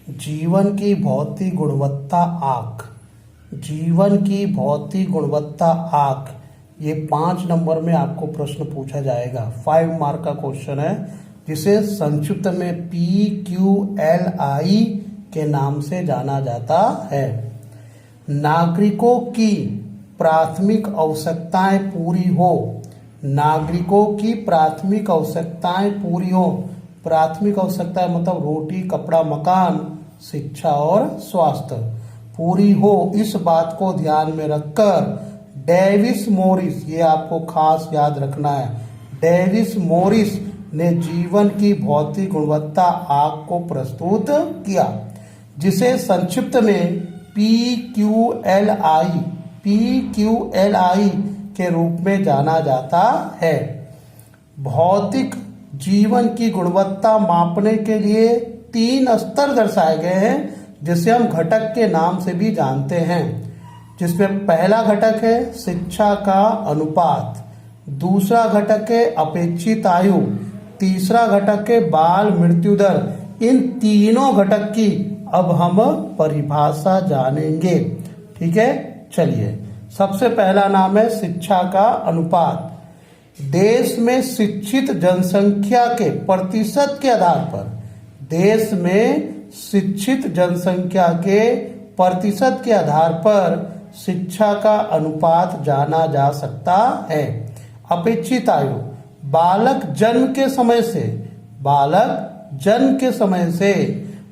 जीवन की भौतिक गुणवत्ता आंक। जीवन की भौतिक गुणवत्ता आंक, ये 5 नंबर में आपको प्रश्न पूछा जाएगा। 5 मार्क का क्वेश्चन है, जिसे संक्षिप्त में PQLI के नाम से जाना जाता है। नागरिकों की प्राथमिक आवश्यकताएं पूरी हो। नागरिकों की प्राथमिक आवश्यकताएं पूरी हो। प्राथमिक आवश्यकताएं मतलब रोटी, कपड़ा, मकान, शिक्षा और स्वास्थ्य पूरी हो, इस बात को ध्यान में रखकर डेविस मॉरिस, ये आपको खास याद रखना है, डेविस मॉरिस ने जीवन की भौतिक गुणवत्ता आंक को प्रस्तुत किया, जिसे संक्षिप्त में PQLI के रूप में जाना जाता है। भौतिक जीवन की गुणवत्ता मापने के लिए 3 स्तर दर्शाए गए हैं, जिसे हम घटक के नाम से भी जानते हैं। जिसमें पहला घटक है शिक्षा का अनुपात, दूसरा घटक है अपेक्षित आयु, तीसरा घटक है बाल मृत्यु दर। इन तीनों घटक की अब हम परिभाषा जानेंगे। ठीक है, चलिए। सबसे पहला नाम है शिक्षा का अनुपात। देश में शिक्षित जनसंख्या के प्रतिशत के आधार पर, देश में शिक्षित जनसंख्या के प्रतिशत के आधार पर शिक्षा का अनुपात जाना जा सकता है। अपेक्षित आयु, बालक जन्म के समय से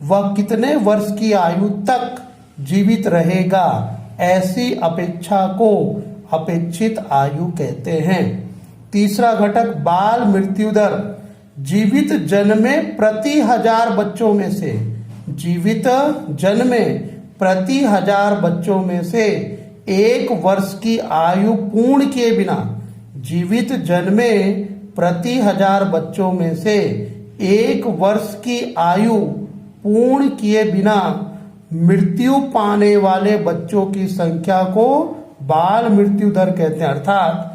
वह कितने वर्ष की आयु तक जीवित रहेगा, ऐसी अपेक्षा को अपेक्षित आयु कहते हैं। तीसरा घटक बाल मृत्यु दर, जीवित जन्मे प्रति 1000 बच्चों में से, जीवित जन्मे प्रति 1000 बच्चों में से 1 वर्ष की आयु पूर्ण किए बिना, जीवित जन्मे प्रति 1000 बच्चों में से 1 वर्ष की आयु पूर्ण किए बिना मृत्यु पाने वाले बच्चों की संख्या को बाल मृत्यु दर कहते हैं। अर्थात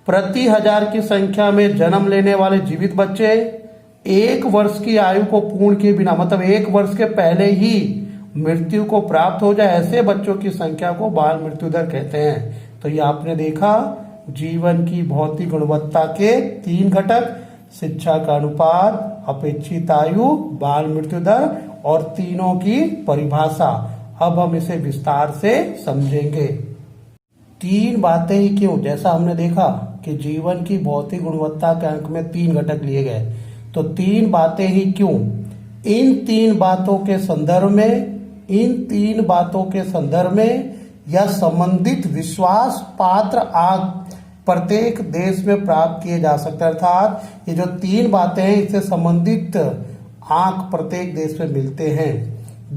प्रति 1000 की संख्या में जन्म लेने वाले जीवित बच्चे 1 वर्ष की आयु को पूर्ण किए बिना, मतलब 1 वर्ष के पहले ही मृत्यु को प्राप्त हो जाए, ऐसे बच्चों की संख्या को बाल मृत्यु दर कहते हैं। तो ये आपने देखा जीवन की भौतिक गुणवत्ता के 3 घटक, शिक्षा का अनुपात, अपेक्षित आयु, बाल मृत्यु दर, और तीनों की परिभाषा। अब हम इसे विस्तार से समझेंगे। 3 बातें ही क्यों? जैसा हमने देखा कि जीवन की भौतिक गुणवत्ता के अंक में 3 घटक लिए गए, तो 3 बातें ही क्यों? इन 3 बातों के संदर्भ में यह संबंधित विश्वास पात्र आंक प्रत्येक देश में प्राप्त किए जा सकते हैं। अर्थात ये जो 3 बातें हैं, इससे संबंधित आंक प्रत्येक देश में मिलते हैं।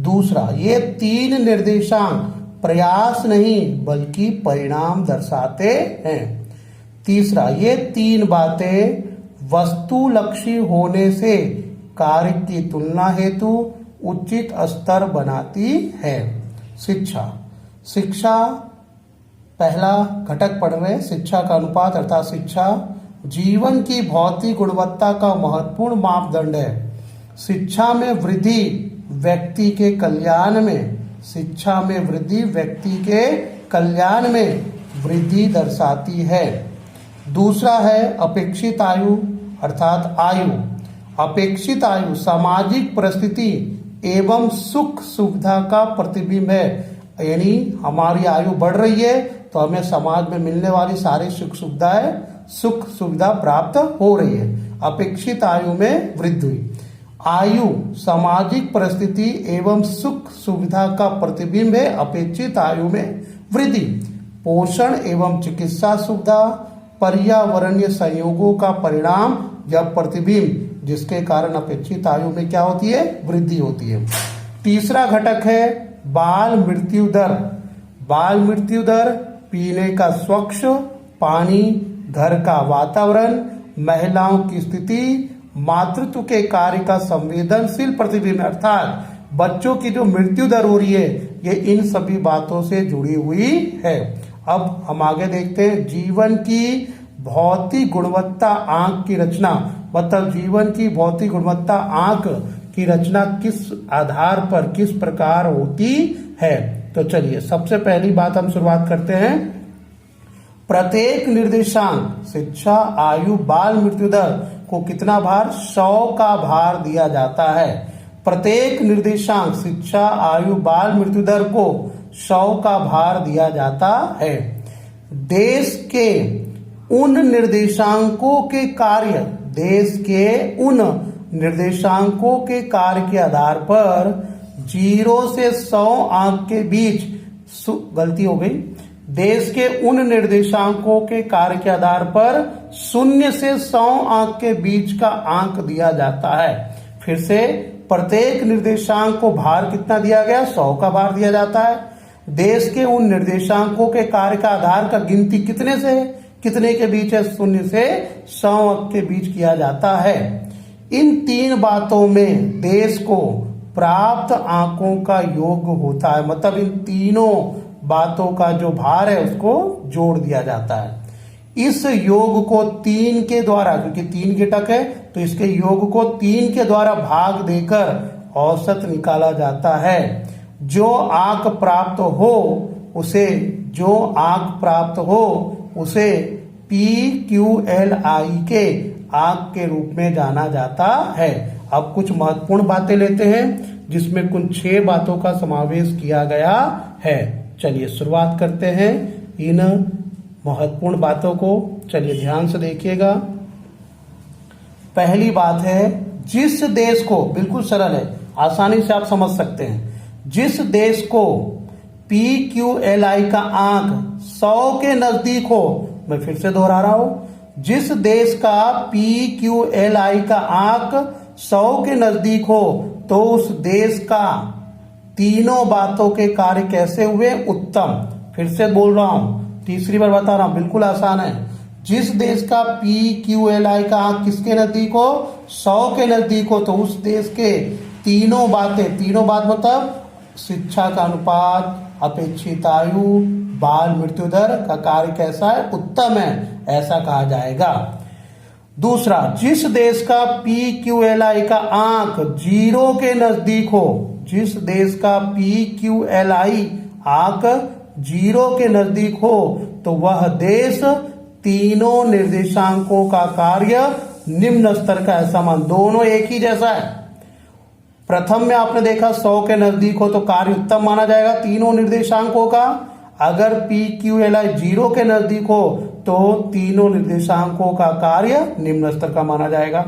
दूसरा, ये 3 निर्देशांक प्रयास नहीं बल्कि परिणाम दर्शाते हैं। तीसरा, ये 3 बातें वस्तुलक्षी होने से कार्य की तुलना हेतु उचित स्तर बनाती है। शिक्षा पहला घटक पढ़ रहे हैं, शिक्षा का अनुपात अर्थात शिक्षा जीवन की भौतिक गुणवत्ता का महत्वपूर्ण मापदंड है। शिक्षा में वृद्धि व्यक्ति के कल्याण में, शिक्षा में वृद्धि व्यक्ति के कल्याण में वृद्धि दर्शाती है। दूसरा है अपेक्षित आयु अर्थात आयु। अपेक्षित आयु सामाजिक परिस्थिति एवं सुख सुविधा का प्रतिबिंब है, यानी हमारी आयु बढ़ रही है तो हमें समाज में मिलने वाली सारी सुख सुविधा प्राप्त हो रही है। अपेक्षित आयु में वृद्धि हुई। आयु सामाजिक परिस्थिति एवं सुख सुविधा का प्रतिबिंब है, अपेक्षित आयु में वृद्धि। पोषण एवं चिकित्सा सुविधा, पर्यावरणीय संयोगों का परिणाम या प्रतिबिंब, जिसके कारण अपेक्षित आयु में क्या होती है? वृद्धि होती है। तीसरा घटक है बाल मृत्यु दर। बाल मृत्यु दर पीने का स्वच्छ पानी, घर का वातावरण, महिलाओं की स्थिति, मातृत्व के कार्य का संवेदनशील प्रतिबिंब, अर्थात बच्चों की जो मृत्यु दर हो रही है, ये इन सभी बातों से जुड़ी हुई है। अब हम आगे देखते हैं जीवन की भौतिक गुणवत्ता आंक की रचना, मतलब जीवन की भौतिक गुणवत्ता आंक की रचना किस आधार पर किस प्रकार होती है। तो चलिए सबसे पहली बात हम शुरुआत करते हैं। प्रत्येक निर्देशांक शिक्षा आयु बाल मृत्यु दर को कितना भार 100 का भार दिया जाता है। प्रत्येक निर्देशांक शिक्षा आयु बाल मृत्यु दर को 100 का भार दिया जाता है। देश के उन निर्देशांकों के कार्य देश के उन निर्देशांकों के कार्य के आधार पर 0 से 100 अंक के बीच गलती हो गई। देश के उन निर्देशांकों के कार्य के आधार पर 0 से 100 अंक के बीच का अंक दिया जाता है। फिर से प्रत्येक निर्देशांक को भार कितना दिया गया 100 का भार दिया जाता है। देश के उन निर्देशांकों के कार्य का आधार का गिनती कितने से कितने के बीच है 0 से 100 अंक के बीच किया जाता है। इन तीन बातों में देश को प्राप्त अंकों का योग होता है, मतलब इन तीनों बातों का जो भार है उसको जोड़ दिया जाता है। इस योग को 3 के द्वारा, क्योंकि 3 घटक है तो इसके योग को 3 के द्वारा भाग देकर औसत निकाला जाता है। जो आंक प्राप्त हो उसे PQLI के आंक के रूप में जाना जाता है। अब कुछ महत्वपूर्ण बातें लेते हैं जिसमें कुल 6 बातों का समावेश किया गया है। चलिए शुरुआत करते हैं इन महत्वपूर्ण बातों को। चलिए ध्यान से देखिएगा। पहली बात है, जिस देश को, बिल्कुल सरल है, आसानी से आप समझ सकते हैं, जिस देश को PQLI का आंक 100 के नजदीक हो, मैं फिर से दोहरा रहा हूं, जिस देश का PQLI का आंक 100 के नजदीक हो तो उस देश का तीनों बातों के कार्य कैसे हुए उत्तम। फिर से बोल रहा हूं, तीसरी बार बता रहा हूं, बिल्कुल आसान है। जिस देश का PQLI का आंक किसके नजदीक हो 100 के नजदीक हो तो उस देश के तीनों बात मतलब शिक्षा का अनुपात, अपेक्षित आयु, बाल मृत्यु दर का कार्य कैसा है उत्तम है, ऐसा कहा जाएगा। दूसरा, जिस देश का PQLI का आंक 0 के नजदीक हो, जिस देश का PQLI आंक 0 के नजदीक हो तो वह देश तीनों निर्देशांकों का कार्य निम्न स्तर का है समान। दोनों एक ही जैसा है। प्रथम में आपने देखा 100 के नजदीक हो तो कार्य उत्तम माना जाएगा तीनों निर्देशांकों का। अगर PQLI 0 के नजदीक हो तो तीनों निर्देशांकों का कार्य निम्न स्तर का माना जाएगा।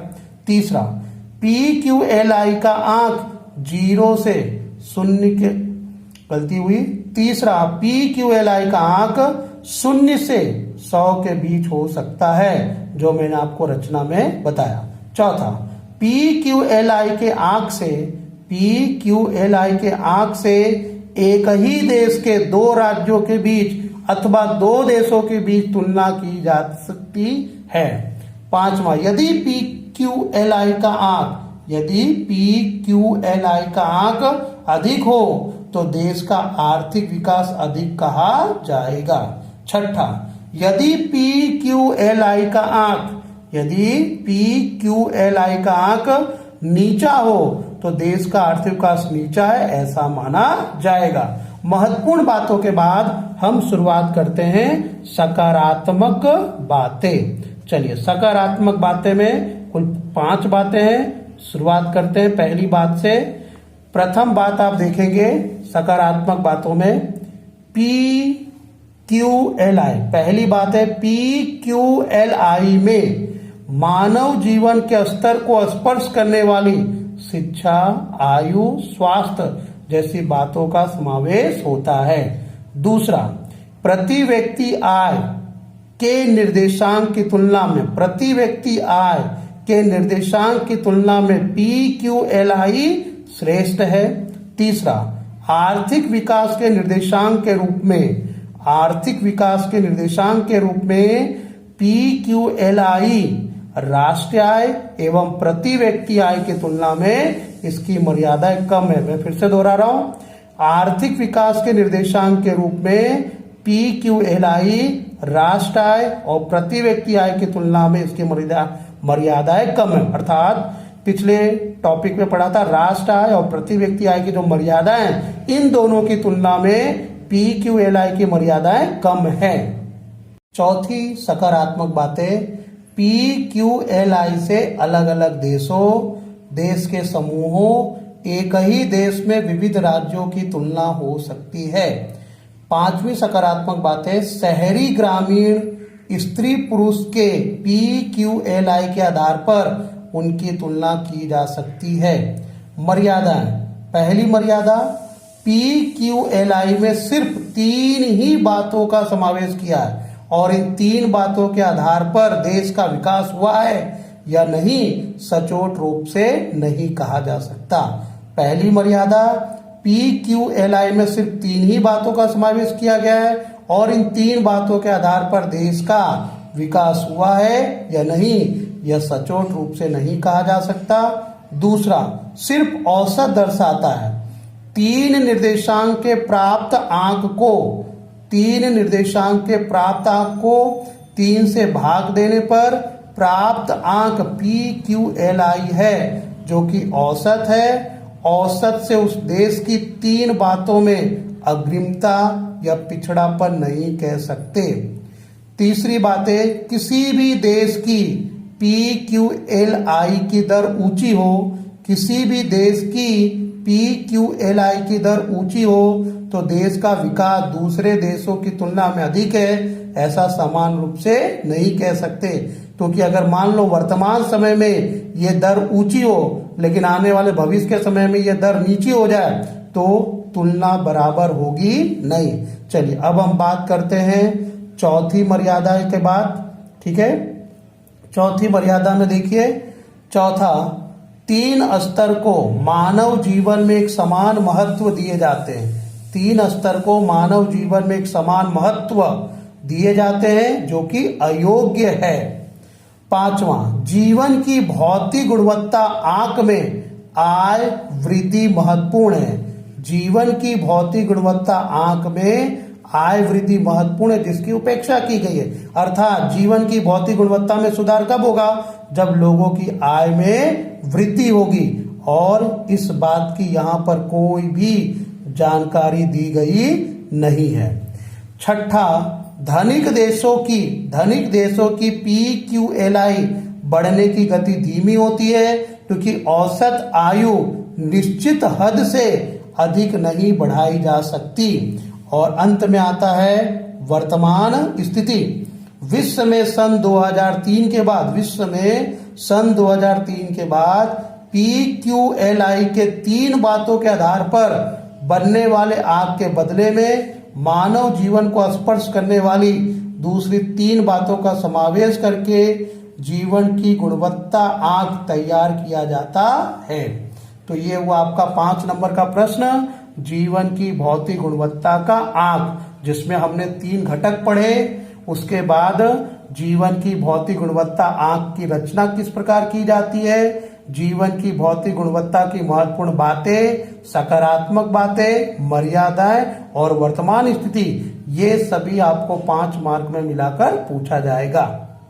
तीसरा, PQLI का आंक 0 से 0 के, गलती हुई, तीसरा PQLI का आंक 0 से 100 के बीच हो सकता है, जो मैंने आपको रचना में बताया। चौथा, PQLI के आंक से एक ही देश के 2 राज्यों के बीच अथवा 2 देशों के बीच तुलना की जा सकती है। पांचवा, यदि PQLI का आंक अधिक हो तो देश का आर्थिक विकास अधिक कहा जाएगा। छठा, यदि PQLI का आंक नीचा हो तो देश का आर्थिक विकास नीचा है, ऐसा माना जाएगा। महत्वपूर्ण बातों के बाद हम शुरुआत करते हैं सकारात्मक बातें। चलिए सकारात्मक बातें में कुल 5 बातें हैं। शुरुआत करते हैं पहली बात से। प्रथम बात आप देखेंगे सकारात्मक बातों में PQLI, पहली बात है PQLI में मानव जीवन के स्तर को स्पर्श करने वाली शिक्षा, आयु, स्वास्थ्य जैसी बातों का समावेश होता है। दूसरा, प्रति व्यक्ति आय के निर्देशांक की तुलना में PQLI श्रेष्ठ है। तीसरा, आर्थिक विकास के निर्देशांक के रूप में PQLI राष्ट्रीय आय एवं प्रति व्यक्ति आय की तुलना में इसकी मर्यादाएं कम है। मैं फिर से दोहरा रहा हूं, आर्थिक विकास के निर्देशांक के रूप में PQLI राष्ट्र आय और प्रति व्यक्ति आय की तुलना में इसकी मर्यादाएं कम है। अर्थात पिछले टॉपिक में पढ़ा था, राष्ट्र आय और प्रति व्यक्ति आय की जो मर्यादाएं, इन दोनों की तुलना में PQLI की मर्यादाएं कम है। चौथी सकारात्मक बातें, PQLI से अलग अलग देशों, देश के समूहों, एक ही देश में विविध राज्यों की तुलना हो सकती है। पांचवी सकारात्मक बातें, शहरी ग्रामीण स्त्री पुरुष के PQLI के आधार पर उनकी तुलना की जा सकती है। मर्यादाएं, पहली मर्यादा, PQLI में सिर्फ 3 ही बातों का समावेश किया है और इन 3 बातों के आधार पर देश का विकास हुआ है या नहीं सचोट रूप से नहीं कहा जा सकता। पहली मर्यादा, PQLI में सिर्फ 3 ही बातों का समावेश किया गया है और इन 3 बातों के आधार पर देश का विकास हुआ है या नहीं यह सचोट रूप से नहीं कहा जा सकता। दूसरा, सिर्फ औसत दर्शाता है। 3 निर्देशांक के प्राप्त आंक को 3 से भाग देने पर प्राप्त आंक PQLI है जो कि औसत है। औसत से उस देश की 3 बातों में अग्रिमता या पिछड़ापन नहीं कह सकते। तीसरी बात है, किसी भी देश की PQLI की दर ऊंची हो, किसी भी देश की PQLI की दर ऊंची हो तो देश का विकास दूसरे देशों की तुलना में अधिक है, ऐसा समान रूप से नहीं कह सकते। क्योंकि अगर मान लो वर्तमान समय में ये दर ऊंची हो लेकिन आने वाले भविष्य के समय में ये दर नीची हो जाए तो तुलना बराबर होगी नहीं। चलिए अब हम बात करते हैं चौथी मर्यादा के बाद। ठीक है, चौथी मर्यादा में देखिए, चौथा, 3 स्तर को मानव जीवन में एक समान महत्व दिए जाते हैं। 3 स्तर को मानव जीवन में एक समान महत्व दिए जाते हैं जो कि अयोग्य है। पांचवा, जीवन की भौतिक गुणवत्ता आंक में आय वृद्धि महत्वपूर्ण है। जीवन की भौतिक गुणवत्ता आंक में आय वृद्धि महत्वपूर्ण है जिसकी उपेक्षा की गई है। अर्थात जीवन की भौतिक गुणवत्ता में सुधार कब होगा? जब लोगों की आय में वृद्धि होगी और इस बात की यहां पर कोई भी जानकारी दी गई नहीं है। छठा, धनिक देशों की PQLI बढ़ने की गति धीमी होती है क्योंकि औसत आयु निश्चित हद से अधिक नहीं बढ़ाई जा सकती। और अंत में आता है वर्तमान स्थिति। विश्व में सन 2003 के बाद PQLI के 3 बातों के आधार पर बनने वाले आंक के बदले में मानव जीवन को स्पर्श करने वाली दूसरी 3 बातों का समावेश करके जीवन की गुणवत्ता आंक तैयार किया जाता है। तो ये हुआ आपका 5 नंबर का प्रश्न, जीवन की भौतिक गुणवत्ता का आंक, जिसमें हमने 3 घटक पढ़े। उसके बाद जीवन की भौतिक गुणवत्ता आंक की रचना किस प्रकार की जाती है, जीवन की भौतिक गुणवत्ता की महत्वपूर्ण बातें, सकारात्मक बातें, मर्यादाएं और वर्तमान स्थिति, ये सभी आपको 5 मार्क में मिलाकर पूछा जाएगा।